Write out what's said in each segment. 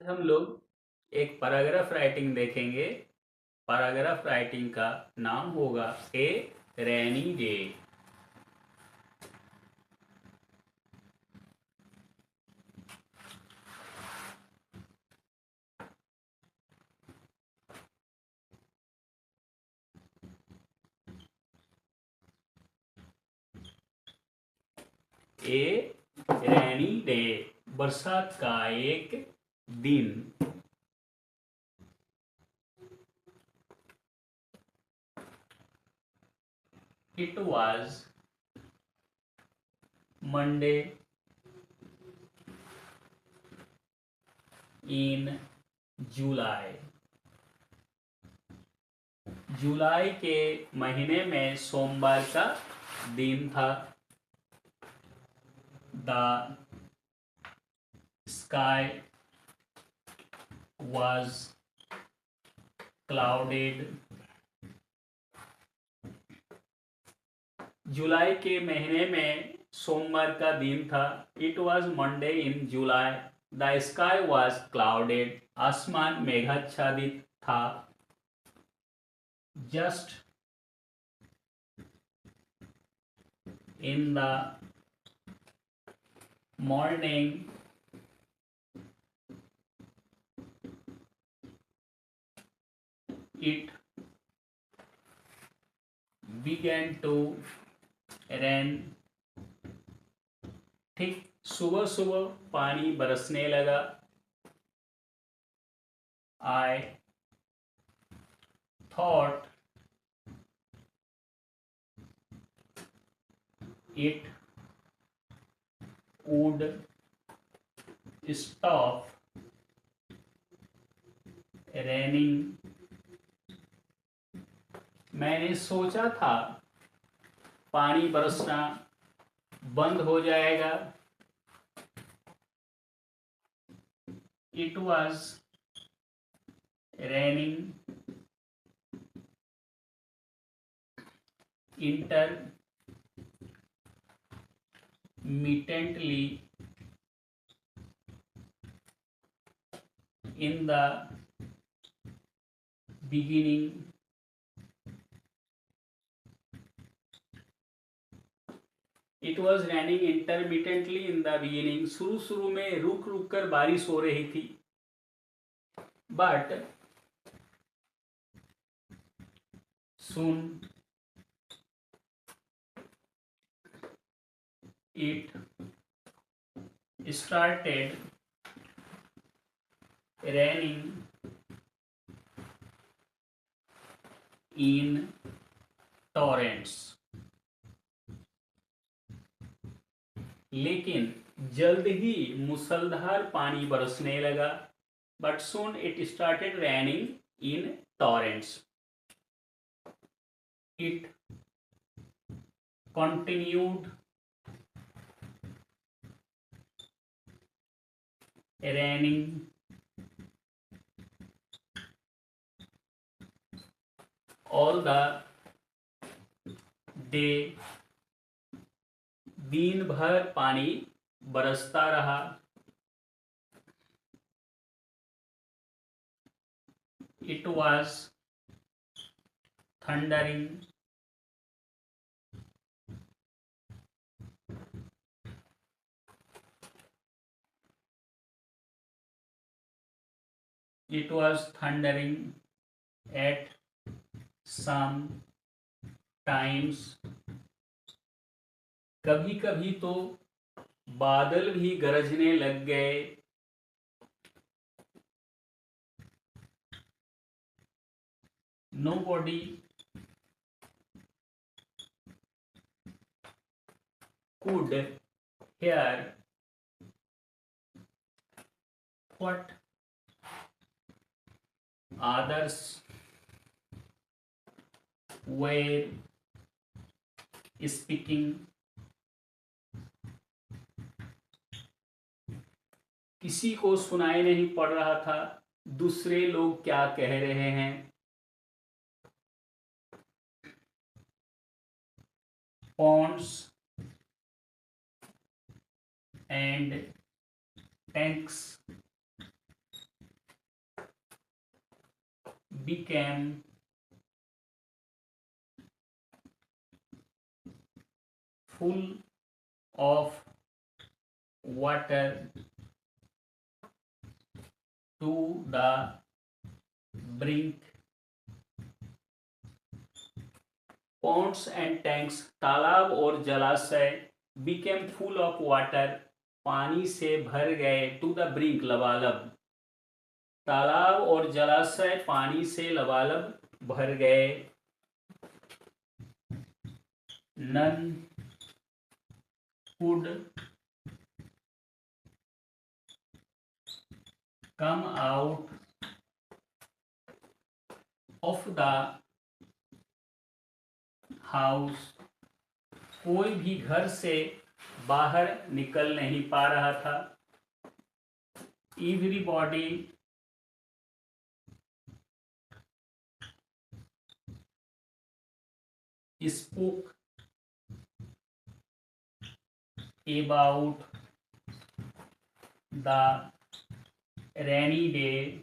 हम लोग एक पैराग्राफ राइटिंग देखेंगे। पैराग्राफ राइटिंग का नाम होगा ए रेनी डे। ए रेनी डे, बरसात का एक दिन। इट वाज मंडे इन जुलाई। जुलाई के महीने में सोमवार का दिन था। The sky was clouded। जुलाई के महीने में सोमवार का दिन था। It was Monday in July. The sky was clouded, आसमान मेघाच्छादित था। Just in the morning it began to rain। ठीक सुबह सुबह पानी बरसने लगा। I thought it would stop raining। मैंने सोचा था पानी बरसना बंद हो जाएगा। It was raining intermittently in the beginning। It was raining intermittently in the beginning। शुरू में रुक रुक कर बारिश हो रही थी। But soon it started raining in torrents। लेकिन जल्द ही मूसलधार पानी बरसने लगा। But soon it started raining in torrents। It continued raining all the day। दिन भर पानी बरसता रहा। It was thundering। It was thundering at some times। कभी कभी तो बादल भी गरजने लग गए। Nobody could hear what others were speaking। किसी को सुनाई नहीं पड़ रहा था दूसरे लोग क्या कह रहे हैं। Ponds and tanks became full of water to the brink. Ponds and tanks, तालाब और जलाशय became full of water, पानी से भर गए, to the brink, लबालब, तालाब और जलाशय पानी से लबालब भर गए. None could come out of the house. कोई भी घर से बाहर निकल नहीं पा रहा था. Everybody spoke about the rainy day.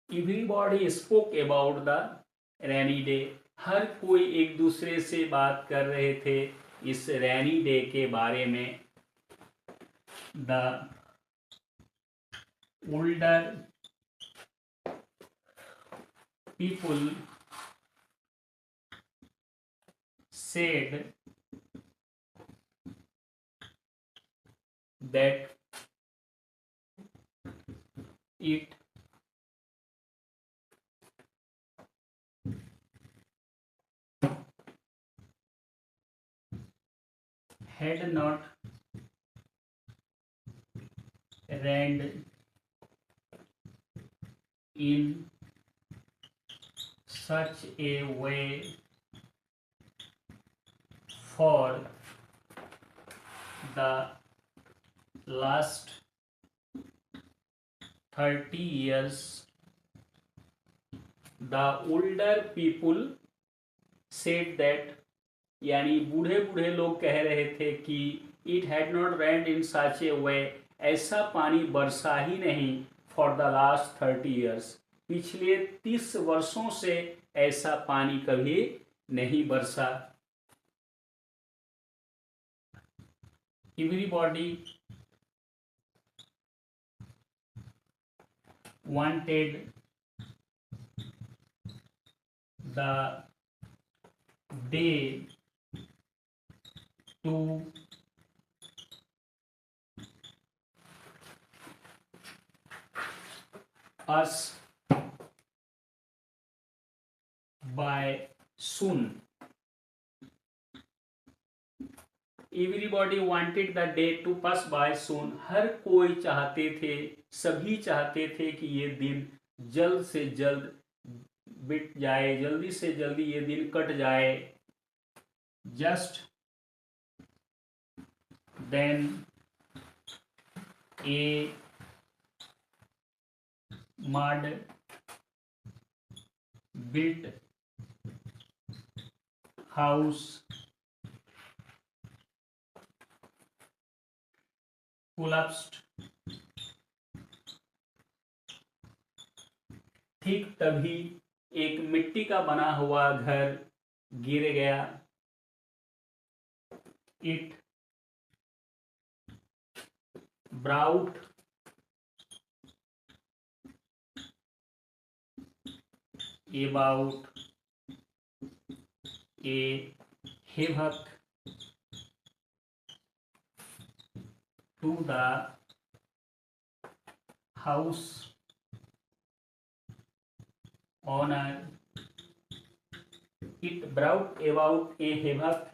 Everybody spoke about the rainy day. हर कोई एक दूसरे से बात कर रहे थे इस रैनी डे के बारे में. The older people said that it had not rained in such a way for the last 30 years. The older people said that, यानी बूढ़े बूढ़े लोग कह रहे थे कि इट हैड नॉट रेन्ड इन सच ए वे, ऐसा पानी बरसा ही नहीं, फॉर द लास्ट 30 ईयर्स, पिछले 30 वर्षों से ऐसा पानी कभी नहीं बरसा. Everybody wanted the day to us by soon. Everybody wanted the day to pass by soon. हर कोई चाहते थे, सभी चाहते थे कि ये दिन जल्द से जल्द बीत जाए, जल्दी से जल्दी ये दिन कट जाए. Just then a mud built house collapsed. ठीक तभी एक मिट्टी का बना हुआ घर गिर गया. It brought about a havoc to the house owner. It brought about a havoc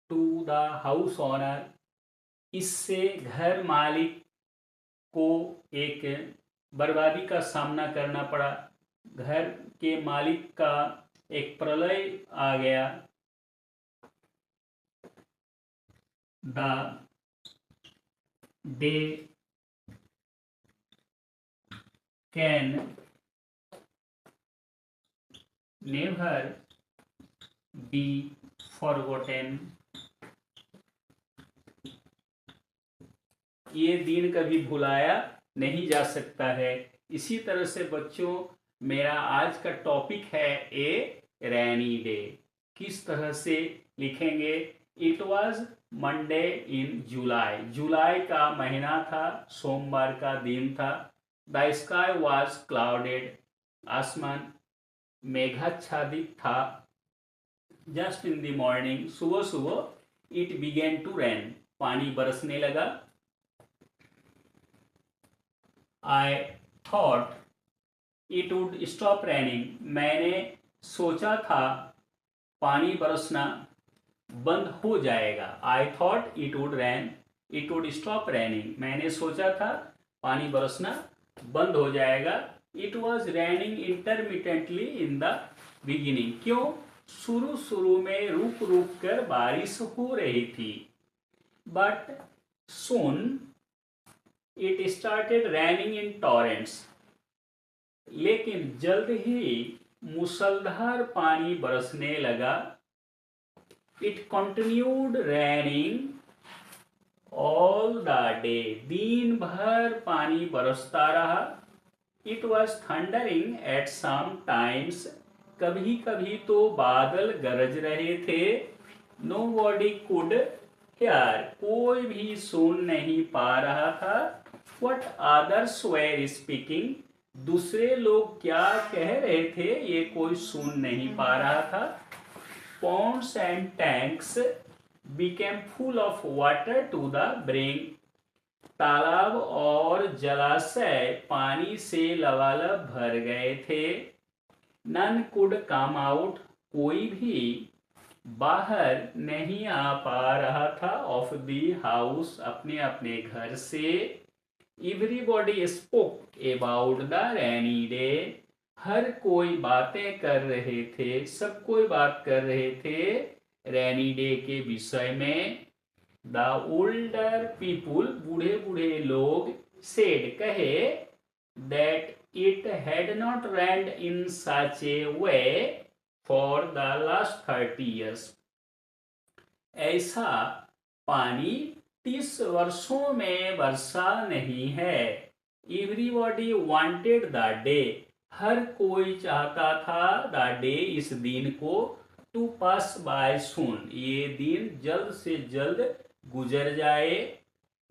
to the house owner. इससे घर मालिक को एक बर्बादी का सामना करना पड़ा. घर के मालिक का एक प्रलय आ गया. The day can never be forgotten. ये दिन कभी भुलाया नहीं जा सकता है। इसी तरह से बच्चों, मेरा आज का टॉपिक है ए रैनी डे। किस तरह से लिखेंगे? इट वॉज मंडे इन जुलाई। जुलाई का महीना था, सोमवार का दिन था। The sky was clouded. आसमान मेघाच्छादित था। जस्ट इन द मॉर्निंग, सुबह सुबह इट बिगेन टू रेन, पानी बरसने लगा। I thought it would stop raining, मैंने सोचा था पानी बरसना बंद हो जाएगा। I thought it would rain, it would stop raining, मैंने सोचा था पानी बरसना बंद हो जाएगा। It was raining intermittently in the beginning, क्यों? शुरू शुरू में रुक रुक कर बारिश हो रही थी। But soon it started raining in torrents, लेकिन जल्द ही मूसलधार पानी बरसने लगा। It continued raining all the day, दिन भर पानी बरसता रहा। It was thundering at some times, कभी कभी तो बादल गरज रहे थे। नो बॉडी कुड हियर, कोई भी सुन नहीं पा रहा था। वट अदर्स वेर स्पीकिंग, दूसरे लोग क्या कह रहे थे ये कोई सुन नहीं पा रहा था। Ponds and tanks became full of water to the brink, तालाब और जलाशय पानी से लबालब भर गए थे। नन कुड कम आउट, कोई भी बाहर नहीं आ पा रहा था। ऑफ दी हाउस, अपने अपने घर से। Everybody spoke about the rainy day, हर कोई बातें कर रहे थे, सब कोई बात कर रहे थे रेनी डे के विषय में। द ओल्डर पीपुल, बूढ़े बूढ़े लोग, सेड, कहे, that it had not rained in such A way for the last 30 years, ऐसा पानी 30 वर्षों में बरसा नहीं है। एवरीबॉडी वांटेड द डे, हर कोई चाहता था द डे, इस दिन को, टू पास बाय सून, ये दिन जल्द से जल्द गुजर जाए।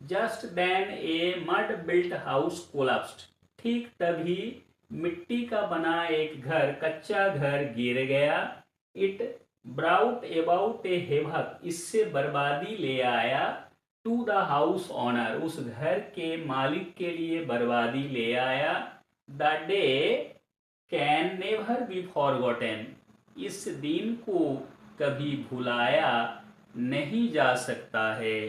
जस्ट देन ए मड बिल्ट हाउस कोलैप्स्ड, ठीक तभी मिट्टी का बना एक घर, कच्चा घर गिर गया। इट ब्राउट अबाउट ए हेवक, इससे बर्बादी ले आया। टू द हाउस ओनर, उस घर के मालिक के लिए बर्बादी ले आया। The day can never be forgotten, इस दिन को कभी भुलाया नहीं जा सकता है।